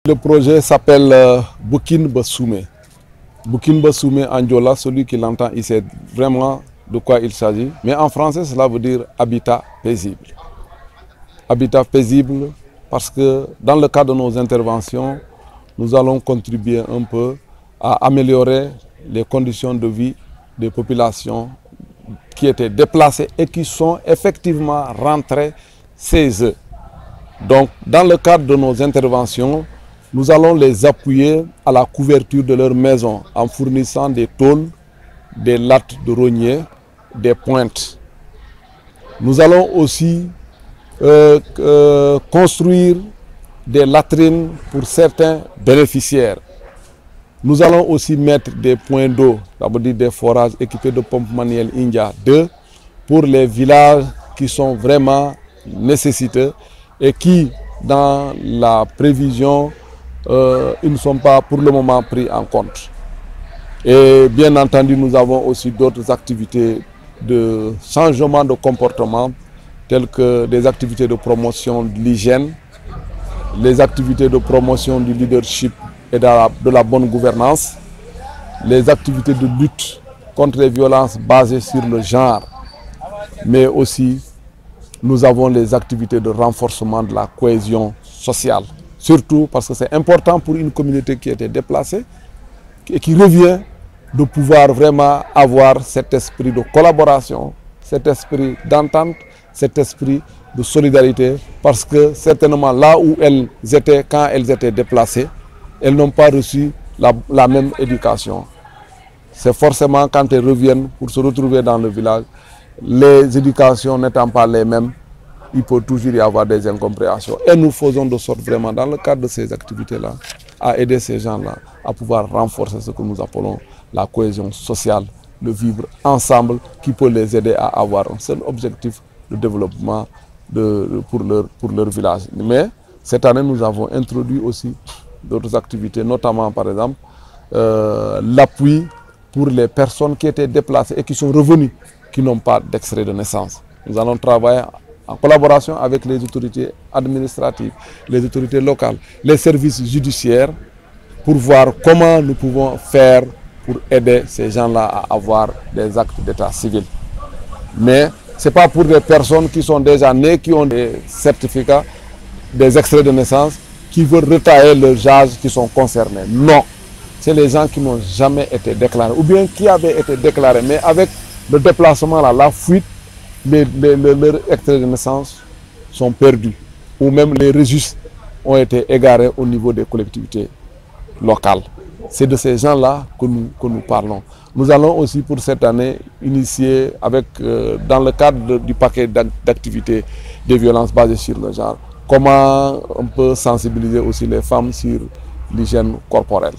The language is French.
Le projet s'appelle Bukin Bassoumé. Bukin Bassoumé en Diola, celui qui l'entend, il sait vraiment de quoi il s'agit. Mais en français, cela veut dire habitat paisible. Habitat paisible parce que dans le cadre de nos interventions, nous allons contribuer un peu à améliorer les conditions de vie des populations qui étaient déplacées et qui sont effectivement rentrées chez eux. Donc, dans le cadre de nos interventions, nous allons les appuyer à la couverture de leur maison en fournissant des tôles, des lattes de rognier, des pointes. Nous allons aussi construire des latrines pour certains bénéficiaires. Nous allons aussi mettre des points d'eau, ça veut dire des forages équipés de pompes manuelles India 2 pour les villages qui sont vraiment nécessiteux et qui, dans la prévision, ils ne sont pas pour le moment pris en compte. Et bien entendu, nous avons aussi d'autres activités de changement de comportement, telles que des activités de promotion de l'hygiène, les activités de promotion du leadership et de la bonne gouvernance, les activités de lutte contre les violences basées sur le genre, mais aussi nous avons les activités de renforcement de la cohésion sociale. Surtout parce que c'est important pour une communauté qui était déplacée et qui revient de pouvoir vraiment avoir cet esprit de collaboration, cet esprit d'entente, cet esprit de solidarité, parce que certainement là où elles étaient, quand elles étaient déplacées, elles n'ont pas reçu la même éducation. C'est forcément quand elles reviennent pour se retrouver dans le village, les éducations n'étant pas les mêmes, il peut toujours y avoir des incompréhensions. Et nous faisons de sorte vraiment, dans le cadre de ces activités-là, à aider ces gens-là à pouvoir renforcer ce que nous appelons la cohésion sociale, le vivre ensemble, qui peut les aider à avoir un seul objectif de développement pour leur village. Mais cette année, nous avons introduit aussi d'autres activités, notamment par exemple l'appui pour les personnes qui étaient déplacées et qui sont revenues, qui n'ont pas d'extrait de naissance. Nous allons travailler en collaboration avec les autorités administratives, les autorités locales, les services judiciaires, pour voir comment nous pouvons faire pour aider ces gens-là à avoir des actes d'état civil. Mais ce n'est pas pour des personnes qui sont déjà nées, qui ont des certificats, des extraits de naissance, qui veulent retailler leurs âges qui sont concernés. Non, c'est les gens qui n'ont jamais été déclarés, ou bien qui avaient été déclarés, mais avec le déplacement, là, la fuite, leurs extraits de naissance sont perdus, ou même les registres ont été égarés au niveau des collectivités locales. C'est de ces gens-là que nous parlons. Nous allons aussi pour cette année initier, dans le cadre du paquet d'activités de violences basées sur le genre, comment on peut sensibiliser aussi les femmes sur l'hygiène corporelle.